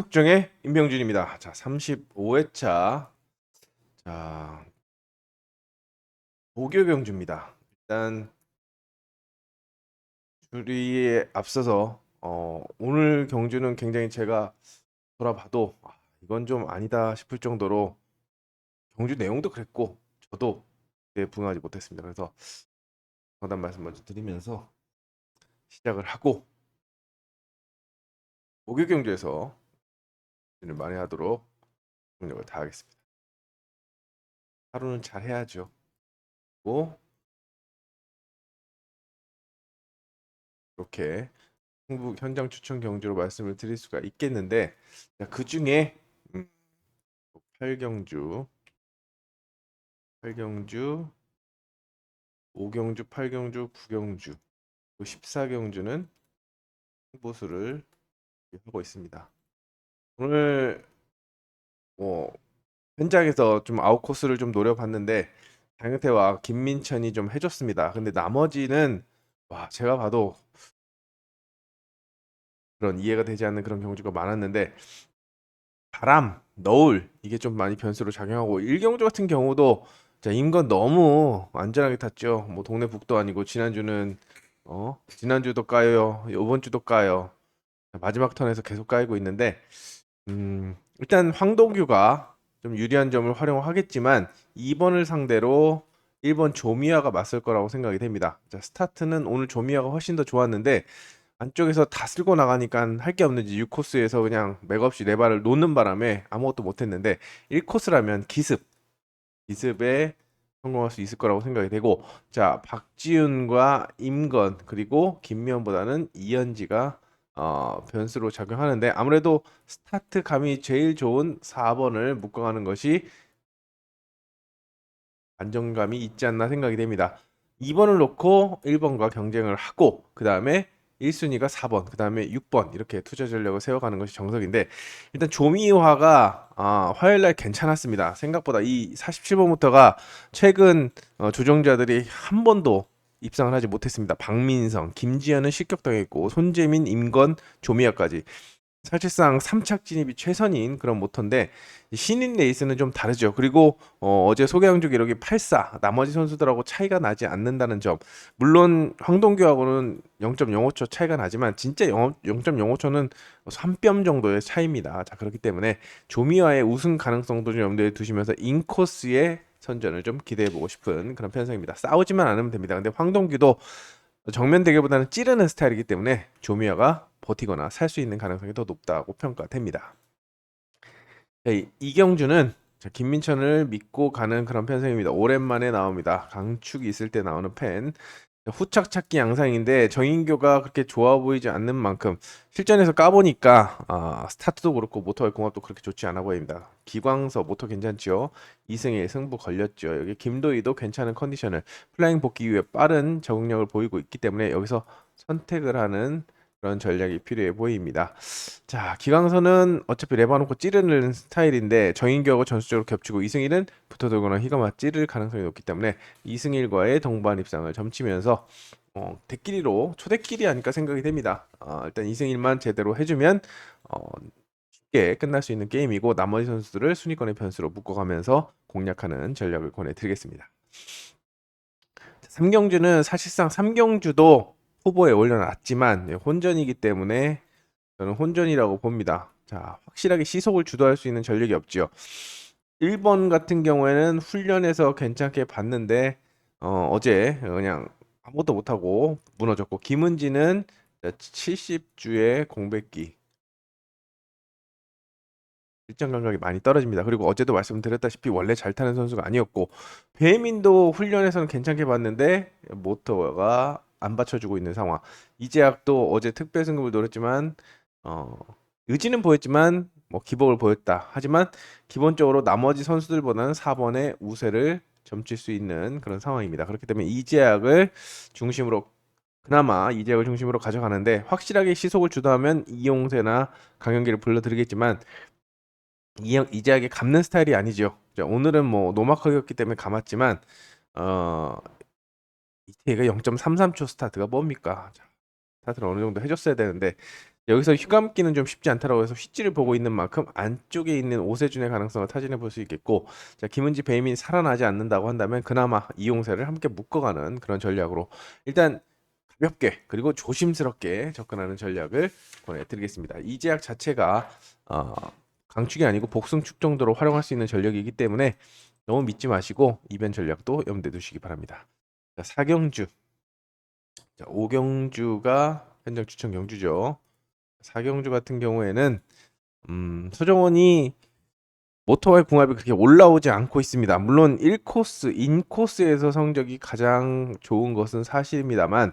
특종의 임병준입니다. 자, 35회차. 자, 목요 경주입니다. 일단 줄이에 앞서서 오늘 경주는 굉장히 제가 돌아봐도 이건 좀 아니다 싶을 정도로 경주 내용도 그랬고 저도 그때 부응하지 못했습니다. 그래서 정답 말씀 먼저 드리면서 시작을 하고 목요 경주에서 를 많이 하도록 노력을 다하겠습니다. 하루는 잘 해야죠. 고 이렇게 충북 현장 추천 경주로 말씀을 드릴 수가 있겠는데, 그 중에 8경주, 8경주, 5경주, 8경주, 9경주, 14경주는 홍보수를 하고 있습니다. 오늘 뭐 현장에서 좀 아웃 코스를 좀 노려봤는데 장효태와 김민천이 좀 해줬습니다. 근데 나머지는 제가 봐도 그런 이해가 되지 않는 그런 경주가 많았는데 바람, 너울 이게 좀 많이 변수로 작용하고 1경주 같은 경우도 자, 임건 너무 안전하게 탔죠. 뭐 동네 북도 아니고 지난주는 지난주도 까요. 이번 주도 까요. 마지막 턴에서 계속 까이고 있는데 일단 황동규가 좀 유리한 점을 활용하겠지만 2번을 상대로 1번 조미아가 맞설 거라고 생각이 됩니다. 자, 스타트는 오늘 조미아가 훨씬 더 좋았는데 안쪽에서 다 쓸고 나가니까 할 게 없는지 6코스에서 그냥 맥없이 네 발을 놓는 바람에 아무것도 못했는데 1코스라면 기습에 성공할 수 있을 거라고 생각이 되고, 자, 박지훈과 임건 그리고 김미연보다는 이현지가 변수로 작용하는데 아무래도 스타트 감이 제일 좋은 4번을 묶어가는 것이 안정감이 있지 않나 생각이 됩니다. 2번을 놓고 1번과 경쟁을 하고 그 다음에 1순위가 4번, 그 다음에 6번 이렇게 투자 전략을 세워가는 것이 정석인데, 일단 조미화가 화요일날 괜찮았습니다. 생각보다 이 47번부터가 최근 조종자들이 한 번도 입상을 하지 못했습니다. 박민성, 김지현은 실격당했고 손재민, 임건, 조미화까지 사실상 3착 진입이 최선인 그런 모터인데 신인 레이스는 좀 다르죠. 그리고 어제 소개항주 기록이 84, 나머지 선수들하고 차이가 나지 않는다는 점. 물론 황동규하고는 0.05초 차이가 나지만 진짜 0.05초는 3뼘 정도의 차이입니다. 자, 그렇기 때문에 조미화의 우승 가능성도 좀 염두에 두시면서 인코스의 선전을 좀 기대해 보고 싶은 그런 편성입니다. 싸우지만 않으면 됩니다. 근데 황동규도 정면 대결보다는 찌르는 스타일이기 때문에 조미아가 버티거나 살 수 있는 가능성이 더 높다고 평가됩니다. 이경주는 김민천을 믿고 가는 그런 편성입니다. 오랜만에 나옵니다. 강축이 있을 때 나오는 펜. 후착 찾기 양상인데 정인교가 그렇게 좋아 보이지 않는 만큼 실전에서 까보니까 스타트도 그렇고 모터의 궁합도 그렇게 좋지 않아 보입니다. 기광서 모터 괜찮죠? 2승1 승부 걸렸죠. 여기 김도희도 괜찮은 컨디션을 플라잉 복귀 이후에 빠른 적응력을 보이고 있기 때문에 여기서 선택을 하는 그런 전략이 필요해 보입니다. 자, 기광선은 어차피 레바놓고 찌르는 스타일인데 정인교하고 전술적으로 겹치고 2승1은 붙어들거나 희가마 찌를 가능성이 높기 때문에 2승1과의 동반 입상을 점치면서 대끼리로 초대끼리 아닐까 생각이 됩니다. 일단 2승1만 제대로 해주면 쉽게 끝날 수 있는 게임이고 나머지 선수들을 순위권의 변수로 묶어가면서 공략하는 전략을 권해드리겠습니다. 3경주는 사실상 3경주도 후보에 올려놨지만 혼전이기 때문에 저는 혼전이라고 봅니다. 자, 확실하게 시속을 주도할 수 있는 전력이 없죠. 1번 같은 경우에는 훈련에서 괜찮게 봤는데 어제 그냥 아무것도 못하고 무너졌고, 김은지는 70주의 공백기 일정 감각이 많이 떨어집니다. 그리고 어제도 말씀드렸다시피 원래 잘 타는 선수가 아니었고, 배민도 훈련에서는 괜찮게 봤는데 모터가 안 받쳐주고 있는 상황. 이재학도 어제 특별 승급을 노렸지만 어, 의지는 보였지만 뭐 기복을 보였다. 하지만 기본적으로 나머지 선수들보다는 4번의 우세를 점칠 수 있는 그런 상황입니다. 그렇기 때문에 이재학을 중심으로 그나마 이재학을 중심으로 가져가는데, 확실하게 시속을 주도하면 이용세나 강현기를 불러드리겠지만 이재학이 감는 스타일이 아니죠. 자, 오늘은 뭐 노마크였기 때문에 감았지만 어, 이태희가 0.33초 스타트가 뭡니까? 자, 스타트를 어느 정도 해줬어야 되는데 여기서 휘감기는 좀 쉽지 않다라고 해서 휘지를 보고 있는 만큼 안쪽에 있는 오세준의 가능성을 타진해 볼 수 있겠고, 자, 김은지, 배이민이 살아나지 않는다고 한다면 그나마 이용세를 함께 묶어가는 그런 전략으로 일단 가볍게 그리고 조심스럽게 접근하는 전략을 권해드리겠습니다. 이 제약 자체가 강축이 아니고 복승축 정도로 활용할 수 있는 전력이기 때문에 너무 믿지 마시고 이변 전략도 염두에 두시기 바랍니다. 자, 4경주, 자, 5경주가 현장 추천 경주죠. 4경주 같은 경우에는 서정원이 모터와의 궁합이 그렇게 올라오지 않고 있습니다. 물론 1코스, 인코스에서 성적이 가장 좋은 것은 사실입니다만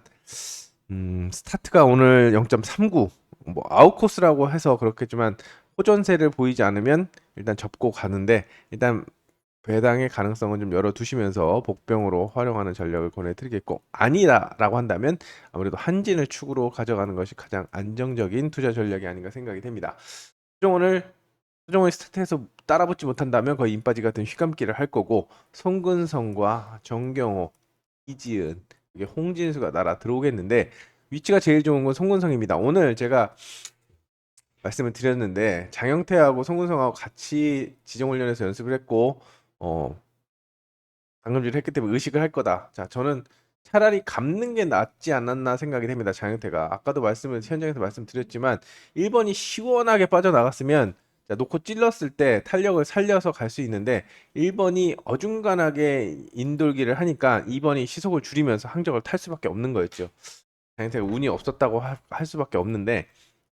스타트가 오늘 0.39, 뭐 아웃코스라고 해서 그렇겠지만 호전세를 보이지 않으면 일단 접고 가는데, 일단 배당의 가능성은 좀 열어두시면서 복병으로 활용하는 전략을 권해드리겠고, 아니다라고 한다면 아무래도 한진을 축으로 가져가는 것이 가장 안정적인 투자 전략이 아닌가 생각이 됩니다. 수종을 스타트에서 따라붙지 못한다면 거의 인빠지 같은 휘감기를 할 거고, 송근성과 정경호, 이지은, 이게 홍진수가 날아 들어오겠는데 위치가 제일 좋은 건 송근성입니다. 오늘 제가 말씀을 드렸는데 장영태하고 송근성하고 같이 지정훈련에서 연습을 했고 당금질을 했기 때문에 의식을 할 거다. 자, 저는 차라리 감는 게 낫지 않았나 생각이 됩니다. 장영태가 아까도 현장에서 말씀드렸지만 1번이 시원하게 빠져나갔으면, 자, 놓고 찔렀을 때 탄력을 살려서 갈 수 있는데 1번이 어중간하게 인돌기를 하니까 2번이 시속을 줄이면서 항적을 탈 수밖에 없는 거였죠. 장영태가 운이 없었다고 할 수밖에 없는데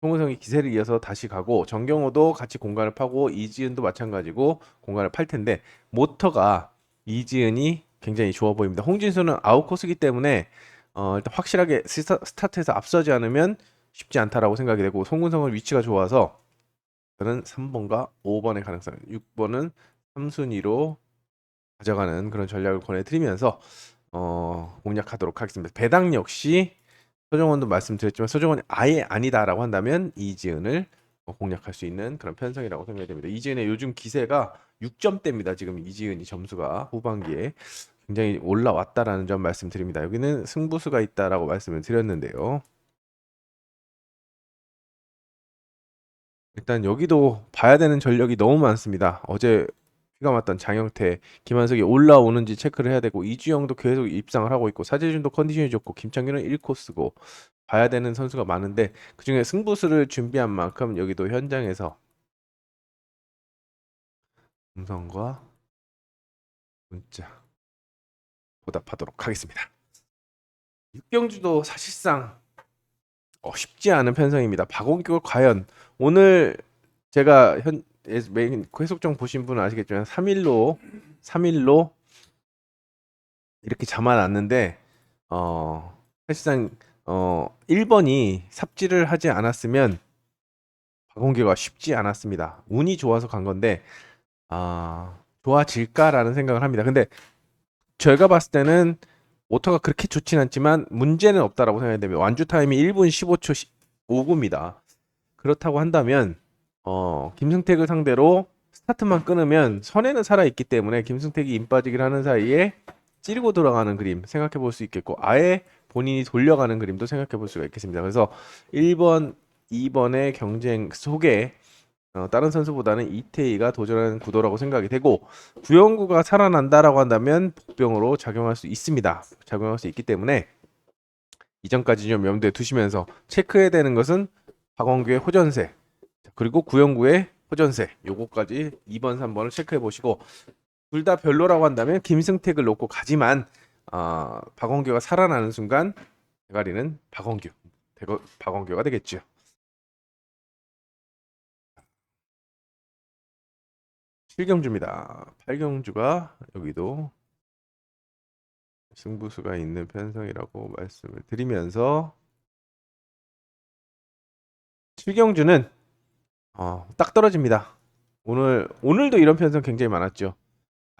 송은성이 기세를 이어서 다시 가고, 정경호도 같이 공간을 파고 이지은도 마찬가지고 공간을 팔 텐데 모터가 이지은이 굉장히 좋아 보입니다. 홍진수는 아웃코스기 때문에 일단 확실하게 스타트에서 앞서지 않으면 쉽지 않다라고 생각이 되고, 송근성은 위치가 좋아서 저는 3번과 5번의 가능성, 6번은 3순위로 가져가는 그런 전략을 권해드리면서 공략하도록 하겠습니다. 배당 역시 서정원도 말씀드렸지만 서정원이 아예 아니다라고 한다면 이지은을 공략할 수 있는 그런 편성이라고 생각이 됩니다. 이지은의 요즘 기세가 6점대입니다. 지금 이지은이 점수가 후반기에 굉장히 올라왔다라는 점 말씀드립니다. 여기는 승부수가 있다라고 말씀을 드렸는데요. 일단 여기도 봐야 되는 전력이 너무 많습니다. 어제 피가 맞던 장영태, 김한석이 올라오는지 체크를 해야 되고, 이주영도 계속 입상을 하고 있고, 사재준도 컨디션이 좋고, 김창규는 1코스고 봐야 되는 선수가 많은데 그중에 승부수를 준비한 만큼 여기도 현장에서 음성과 문자 보답하도록 하겠습니다. 육경주도 사실상 쉽지 않은 편성입니다. 박원규가 과연 오늘 제가 메인 해석정 보신 분은 아시겠지만 3일로 이렇게 잡아놨는데 사실상 1번이 삽질을 하지 않았으면 박원규가 쉽지 않았습니다. 운이 좋아서 간 건데 좋아질까라는 생각을 합니다. 근데 제가 봤을 때는 모터가 그렇게 좋진 않지만 문제는 없다라고 생각이 됩니다. 완주 타임이 1분 15초 59입니다. 그렇다고 한다면 김승택을 상대로 스타트만 끊으면 선에는 살아있기 때문에 김승택이 임 빠지기를 하는 사이에 찌르고 들어가는 그림 생각해 볼 수 있겠고, 아예 본인이 돌려가는 그림도 생각해 볼 수가 있겠습니다. 그래서 1번, 2번의 경쟁 속에 다른 선수보다는 이태희가 도전하는 구도라고 생각이 되고, 구영구가 살아난다라고 한다면 복병으로 작용할 수 있습니다. 작용할 수 있기 때문에 이전까지 좀 염두에 두시면서 체크해야 되는 것은 박원규의 호전세, 그리고 구영구의 호전세, 요거까지 2번, 3번을 체크해 보시고, 둘 다 별로라고 한다면 김승택을 놓고 가지만 박원규가 살아나는 순간 대가리는 박원규가 되겠죠. 7경주입니다. 8경주가 여기도 승부수가 있는 편성이라고 말씀을 드리면서 7경주는 딱 떨어집니다. 오늘도 이런 편성 굉장히 많았죠.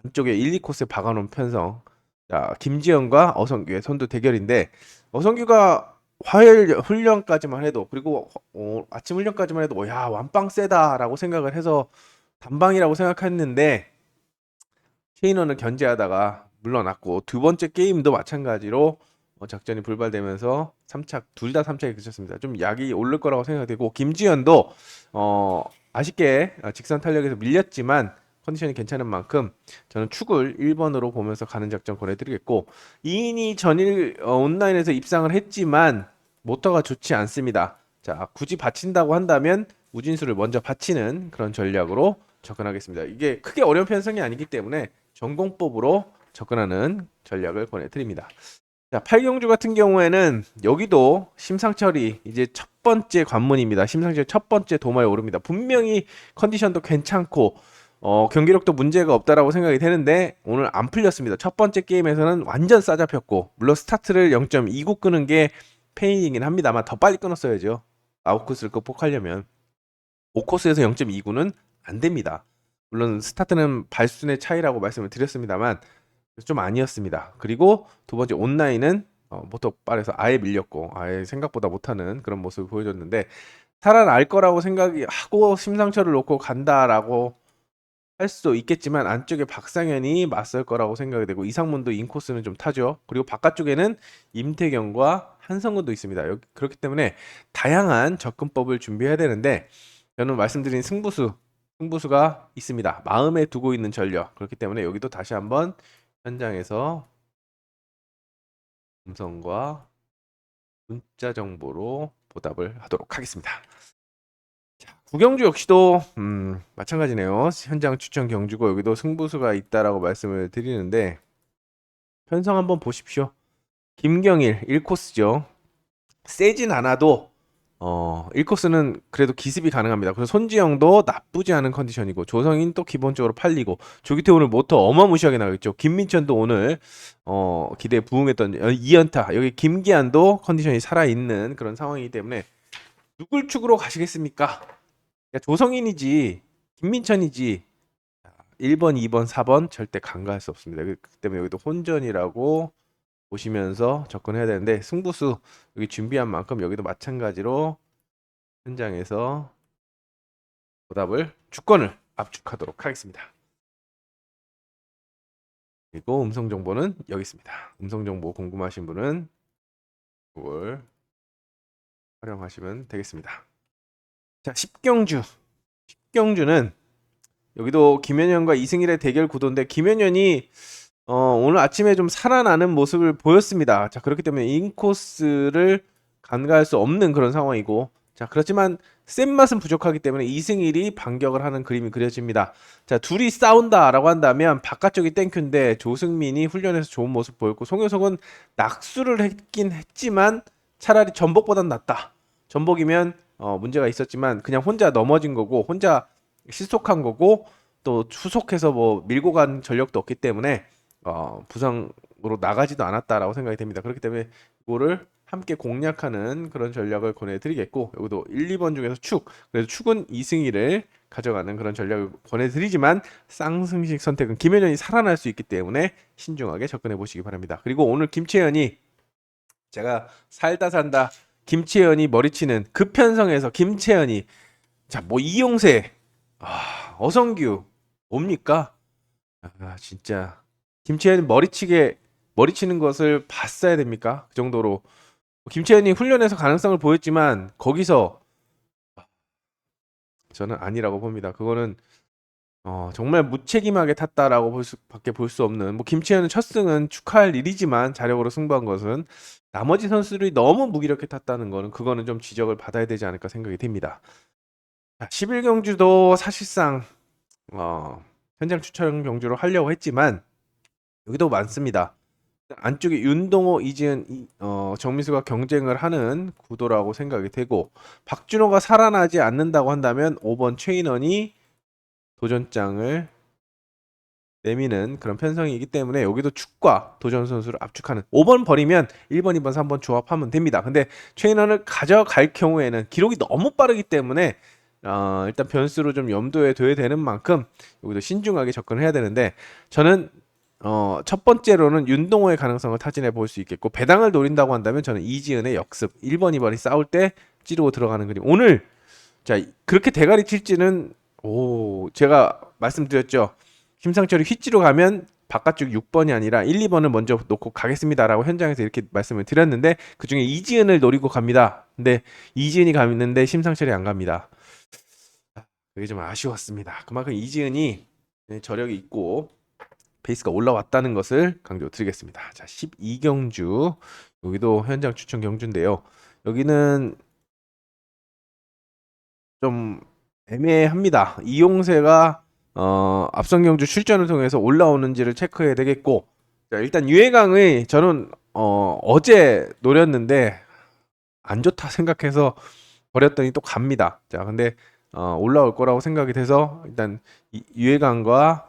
안쪽에 1, 2코스에 박아놓은 편성. 자, 김지현과 어성규의 선두 대결인데 어성규가 화요일 훈련까지만 해도, 그리고 아침 훈련까지만 해도 야, 완빵 세다라고 생각을 해서 단방이라고 생각했는데 케이너는 견제하다가 물러났고, 두 번째 게임도 마찬가지로 작전이 불발되면서 3착 둘 다 3착에 그쳤습니다. 좀 약이 오를 거라고 생각되고 김지현도 아쉽게 직선 탄력에서 밀렸지만 컨디션이 괜찮은 만큼 저는 축을 1번으로 보면서 가는 작전 권해드리겠고 2인이 전일 온라인에서 입상을 했지만 모터가 좋지 않습니다. 자, 굳이 받친다고 한다면 우진수를 먼저 받치는 그런 전략으로 접근하겠습니다. 이게 크게 어려운 편성이 아니기 때문에 전공법으로 접근하는 전략을 권해드립니다. 자, 팔경주 같은 경우에는 여기도 심상철이 이제 첫 번째 관문입니다. 심상철 첫 번째 도마에 오릅니다. 분명히 컨디션도 괜찮고 경기력도 문제가 없다라고 생각이 되는데 오늘 안 풀렸습니다. 첫 번째 게임에서는 완전 싸잡혔고 물론 스타트를 0.29 끄는 게 페인이긴 합니다만 더 빨리 끊었어야죠. 아웃코스를 극복하려면 5코스에서 0.29는 안 됩니다. 물론 스타트는 발순의 차이라고 말씀을 드렸습니다만 좀 아니었습니다. 그리고 두 번째 온라인은 모터발에서 아예 밀렸고 아예 생각보다 못하는 그런 모습을 보여줬는데 살아날 거라고 생각하고 심상철을 놓고 간다라고 할 수도 있겠지만 안쪽에 박상현이 맞설 거라고 생각이 되고 이상문도 인코스는 좀 타죠. 그리고 바깥쪽에는 임태경과 한성근도 있습니다. 그렇기 때문에 다양한 접근법을 준비해야 되는데 저는 말씀드린 승부수가 있습니다. 마음에 두고 있는 전력. 그렇기 때문에 여기도 다시 한번 현장에서 음성과 문자 정보로 보답을 하도록 하겠습니다. 자, 구경주 역시도 마찬가지네요. 현장 추천 경주고 여기도 승부수가 있다라고 말씀을 드리는데 편성 한번 보십시오. 김경일 1코스죠. 세진 않아도 1코스는 그래도 기습이 가능합니다. 그래서 손지영도 나쁘지 않은 컨디션이고 조성인 또 기본적으로 팔리고 조기태 오늘 모터 어마무시하게 나가겠죠. 김민천도 오늘 기대에 부응했던 2연타 여기 김기한도 컨디션이 살아있는 그런 상황이기 때문에 누굴 축으로 가시겠습니까? 조성인이지 김민천이지 1번, 2번, 4번 절대 간과할 수 없습니다. 그렇기 때문에 여기도 혼전이라고 보시면서 접근해야 되는데 승부수 여기 준비한 만큼 여기도 마찬가지로 현장에서 보답을 주권을 압축하도록 하겠습니다. 그리고 음성 정보는 여기 있습니다. 음성 정보 궁금하신 분은 그걸 활용하시면 되겠습니다. 자, 10경주는 여기도 김현현과 이승일의 대결 구도인데 김현현이 오늘 아침에 좀 살아나는 모습을 보였습니다. 자, 그렇기 때문에 인코스를 간과할 수 없는 그런 상황이고 자, 그렇지만 센 맛은 부족하기 때문에 이승일이 반격을 하는 그림이 그려집니다. 자, 둘이 싸운다라고 한다면 바깥쪽이 땡큐인데 조승민이 훈련에서 좋은 모습 보였고 송효석은 낙수를 했긴 했지만 차라리 전복보단 낫다. 전복이면 문제가 있었지만 그냥 혼자 넘어진 거고 혼자 실속한 거고 또 후속해서 뭐 밀고 간 전력도 없기 때문에 부상으로 나가지도 않았다라고 생각이 됩니다. 그렇기 때문에 이거를 함께 공략하는 그런 전략을 권해드리겠고 여기도 1, 2번 중에서 그래서 축은 이승희를 가져가는 그런 전략을 권해드리지만 쌍승식 선택은 김현현이 살아날 수 있기 때문에 신중하게 접근해 보시기 바랍니다. 그리고 오늘 김채연이 제가 살다 산다 김채연이 머리치는 급편성에서 김채연이 자 뭐 이용세 어성규 뭡니까? 진짜 김채연이 머리치는 것을 봤어야 됩니까? 그 정도로 김채연이 훈련에서 가능성을 보였지만 거기서 저는 아니라고 봅니다. 그거는 정말 무책임하게 탔다라고 밖에 볼 수 없는 뭐 김채연은 첫 승은 축하할 일이지만 자력으로 승부한 것은 나머지 선수들이 너무 무기력해 탔다는 거는 그거는 좀 지적을 받아야 되지 않을까 생각이 됩니다. 11경주도 사실상 현장 추천 경주로 하려고 했지만 여기도 많습니다. 안쪽에 윤동호, 이지은, 정민수가 경쟁을 하는 구도라고 생각이 되고 박준호가 살아나지 않는다고 한다면 5번 최인원이 도전장을 내미는 그런 편성이기 때문에 여기도 축과 도전 선수를 압축하는 5번 버리면 1번, 2번, 3번 조합하면 됩니다. 근데 최인원을 가져갈 경우에는 기록이 너무 빠르기 때문에 일단 변수로 좀 염두에 둬야 되는 만큼 여기도 신중하게 접근을 해야 되는데 저는 첫 번째로는 윤동호의 가능성을 타진해 볼 수 있겠고 배당을 노린다고 한다면 저는 이지은의 역습 1번, 2번이 싸울 때 찌르고 들어가는 그림 오늘 자 그렇게 대가리 칠지는 제가 말씀드렸죠. 심상철이 휘찌로 가면 바깥쪽 6번이 아니라 1, 2번을 먼저 놓고 가겠습니다라고 현장에서 이렇게 말씀을 드렸는데 그중에 이지은을 노리고 갑니다. 근데 이지은이 가는데 심상철이 안 갑니다. 그게 좀 아쉬웠습니다. 그만큼 이지은이 저력이 있고 페이스가 올라왔다는 것을 강조드리겠습니다. 자, 12경주 여기도 현장 추천 경주인데요. 여기는 좀 애매합니다. 이용세가 앞선 경주 출전을 통해서 올라오는지를 체크해야 되겠고, 자, 일단 유해강의 저는 어제 노렸는데 안 좋다 생각해서 버렸더니 또 갑니다. 자, 근데 올라올 거라고 생각이 돼서 일단 유해강과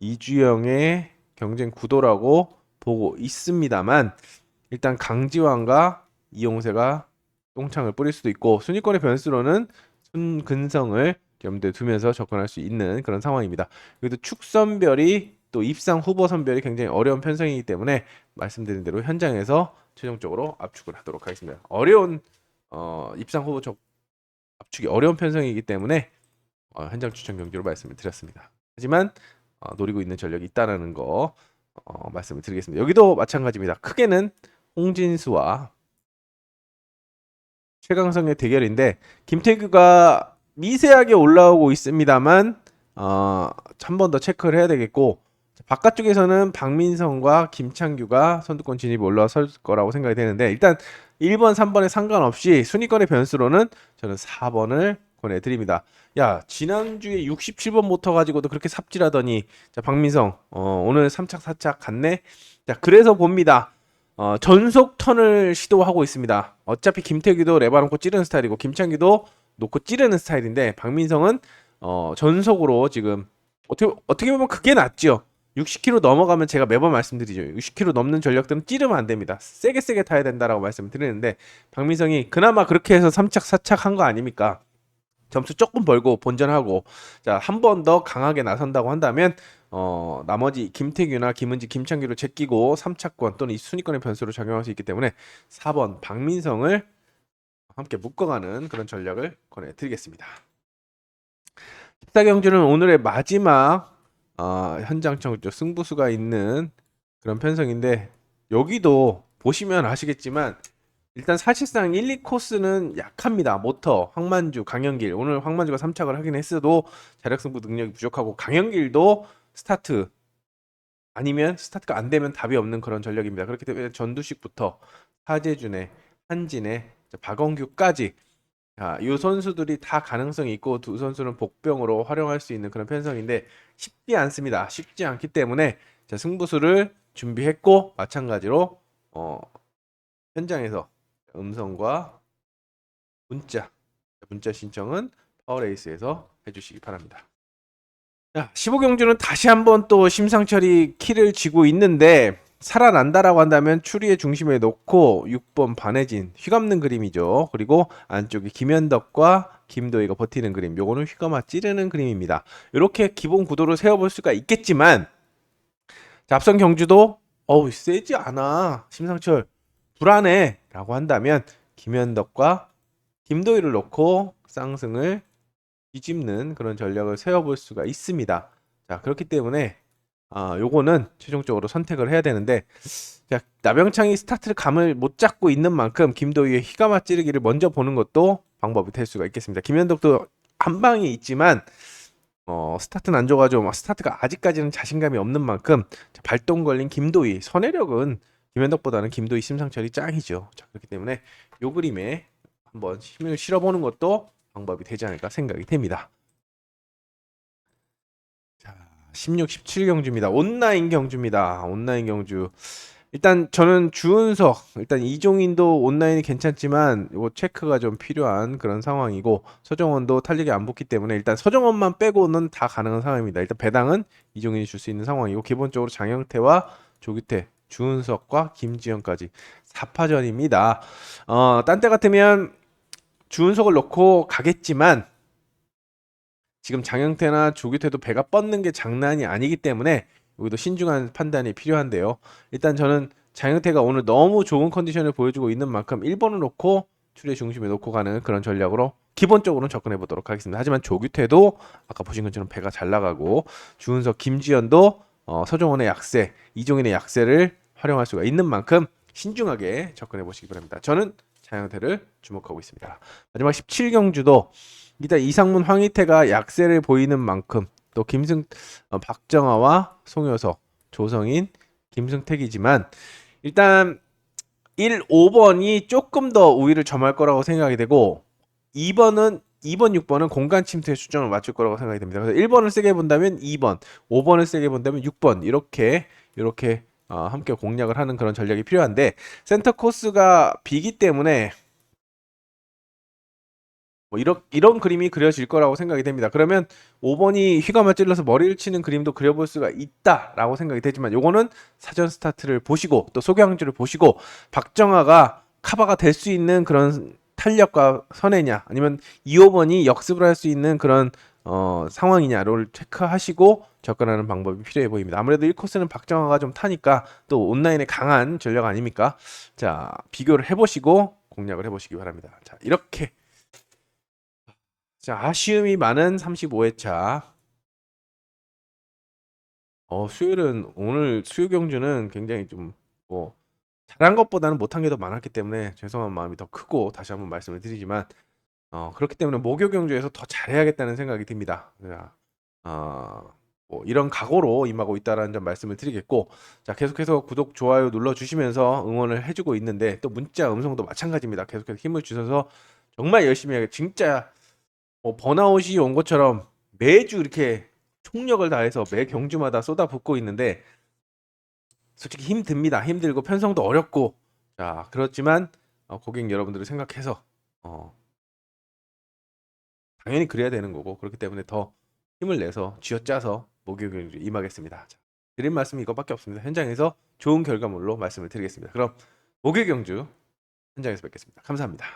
이주영의 경쟁 구도라고 보고 있습니다만 일단 강지환과 이용세가 똥창을 뿌릴 수도 있고 순위권의 변수로는 순근성을 염두에 두면서 접근할 수 있는 그런 상황입니다. 그래도 축선별이 또 입상 후보 선별이 굉장히 어려운 편성이기 때문에 말씀드린 대로 현장에서 최종적으로 압축을 하도록 하겠습니다. 어려운 입상 후보 압축이 어려운 편성이기 때문에 현장 추천 경기로 말씀을 드렸습니다. 하지만 노리고 있는 전력이 있다는 거 말씀을 드리겠습니다. 여기도 마찬가지입니다. 크게는 홍진수와 최강성의 대결인데 김태규가 미세하게 올라오고 있습니다만 한 번 더 체크를 해야 되겠고 바깥쪽에서는 박민성과 김창규가 선두권 진입에 올라설 거라고 생각이 되는데 일단 1번, 3번에 상관없이 순위권의 변수로는 저는 4번을 권해드립니다. 야, 지난주에 67번 모터 가지고도 그렇게 삽질하더니 자, 박민성 오늘 3착 4착 갔네. 자, 그래서 봅니다. 전속 턴을 시도하고 있습니다. 어차피 김태규도 레바 놓고 찌르는 스타일이고 김창규도 놓고 찌르는 스타일인데 박민성은 전속으로 지금 어떻게 보면 그게 낫죠. 60km 넘어가면 제가 매번 말씀드리죠. 60km 넘는 전력들은 찌르면 안 됩니다. 세게 타야 된다라고 말씀을 드리는데 박민성이 그나마 그렇게 해서 3착 4착 한 거 아닙니까? 점수 조금 벌고 본전하고 자, 한 번 더 강하게 나선다고 한다면 나머지 김태규나 김은지, 김창규를 제끼고 3차권 또는 이 순위권의 변수로 작용할 수 있기 때문에 4번 박민성을 함께 묶어가는 그런 전략을 권해드리겠습니다. 14경주는 오늘의 마지막 현장 청주 승부수가 있는 그런 편성인데 여기도 보시면 아시겠지만 일단 사실상 1, 2코스는 약합니다. 모터, 황만주, 강현길. 오늘 황만주가 3착을 하긴 했어도 자력승부 능력이 부족하고 강현길도 스타트 아니면 스타트가 안 되면 답이 없는 그런 전력입니다. 그렇기 때문에 전두식부터 하재준의, 한진의, 박원규까지 이 선수들이 다 가능성이 있고 두 선수는 복병으로 활용할 수 있는 그런 편성인데 쉽지 않습니다. 쉽지 않기 때문에 자, 승부수를 준비했고 마찬가지로 현장에서 음성과 문자 신청은 파워레이스에서 해주시기 바랍니다. 자, 15경주는 다시 한번 또 심상철이 키를 쥐고 있는데 살아난다라고 한다면 추리의 중심에 놓고 6번 반혜진 휘감는 그림이죠. 그리고 안쪽에 김현덕과 김도희가 버티는 그림. 요거는 휘감아 찌르는 그림입니다. 이렇게 기본 구도를 세워볼 수가 있겠지만 자, 앞선 경주도 세지 않아 심상철 불안해 라고 한다면 김현덕과 김도희를 놓고 쌍승을 뒤집는 그런 전략을 세워볼 수가 있습니다. 자, 그렇기 때문에 요거는 최종적으로 선택을 해야 되는데 자, 나병창이 스타트를 감을 못 잡고 있는 만큼 김도희의 휘감아 찌르기를 먼저 보는 것도 방법이 될 수가 있겠습니다. 김현덕도 한 방이 있지만 스타트는 안 좋아가지고 스타트가 아직까지는 자신감이 없는 만큼 발동 걸린 김도희 선회력은 김현덕보다는 김도희 심상철이 짱이죠. 자, 그렇기 때문에 요 그림에 한번 힘을 실어보는 것도 방법이 되지 않을까 생각이 됩니다. 자, 16, 17경주입니다. 온라인 경주입니다. 온라인 경주. 일단 저는 주은석, 일단 이종인도 온라인이 괜찮지만 이거 체크가 좀 필요한 그런 상황이고 서정원도 탄력이 안 붙기 때문에 일단 서정원만 빼고는 다 가능한 상황입니다. 일단 배당은 이종인이 줄 수 있는 상황이고 기본적으로 장영태와 조규태, 주은석과 김지현까지 4파전입니다. 딴 때 같으면 주은석을 넣고 가겠지만 지금 장영태나 조규태도 배가 뻗는 게 장난이 아니기 때문에 여기도 신중한 판단이 필요한데요. 일단 저는 장영태가 오늘 너무 좋은 컨디션을 보여주고 있는 만큼 1번을 놓고 추리의 중심에 놓고 가는 그런 전략으로 기본적으로 접근해 보도록 하겠습니다. 하지만 조규태도 아까 보신 것처럼 배가 잘 나가고 주은석, 김지현도 서종원의 약세, 이종인의 약세를 활용할 수가 있는 만큼 신중하게 접근해 보시기 바랍니다. 저는 자연태를 주목하고 있습니다. 마지막 17경주도 일단 이상문 황희태가 약세를 보이는 만큼 또 박정아와 송효석, 조성인, 김승택이지만 일단 1, 5번이 조금 더 우위를 점할 거라고 생각이 되고 2번, 6번은 공간 침투에 초점을 맞출 거라고 생각이 됩니다. 그래서 1번을 세게 본다면 2번, 5번을 세게 본다면 6번 이렇게 함께 공략을 하는 그런 전략이 필요한데 센터 코스가 비기 때문에 뭐 이런 그림이 그려질 거라고 생각이 됩니다. 그러면 5번이 휘감아 찔러서 머리를 치는 그림도 그려볼 수가 있다라고 생각이 되지만 요거는 사전 스타트를 보시고 또 소개항주를 보시고 박정아가 카바가 될 수 있는 그런 탄력과 선회냐 아니면 2, 5번이 역습을 할 수 있는 그런 상황이냐를 체크하시고 접근하는 방법이 필요해 보입니다. 아무래도 1코스는 박정아가 좀 타니까 또 온라인에 강한 전략 아닙니까? 자, 비교를 해보시고 공략을 해보시기 바랍니다. 자, 이렇게 자, 아쉬움이 많은 35회차. 수요일은 오늘 수요 경주는 굉장히 좀 뭐 잘한 것보다는 못한 게 더 많았기 때문에 죄송한 마음이 더 크고 다시 한번 말씀을 드리지만 그렇기 때문에 목요 경주에서 더 잘해야겠다는 생각이 듭니다. 뭐 이런 각오로 임하고 있다라는 점 말씀을 드리겠고 자 계속해서 구독 좋아요 눌러주시면서 응원을 해주고 있는데 또 문자 음성도 마찬가지입니다. 계속해서 힘을 주셔서 정말 열심히 하게 진짜 번아웃이 온 것처럼 매주 이렇게 총력을 다해서 매 경주마다 쏟아붓고 있는데 솔직히 힘듭니다. 힘들고 편성도 어렵고 자 그렇지만 고객 여러분들을 생각해서 당연히 그래야 되는 거고 그렇기 때문에 더 힘을 내서 쥐어짜서 목요일 임하겠습니다. 자, 드릴 말씀이 이것밖에 없습니다. 현장에서 좋은 결과물로 말씀을 드리겠습니다. 그럼 목요일 경주 현장에서 뵙겠습니다. 감사합니다.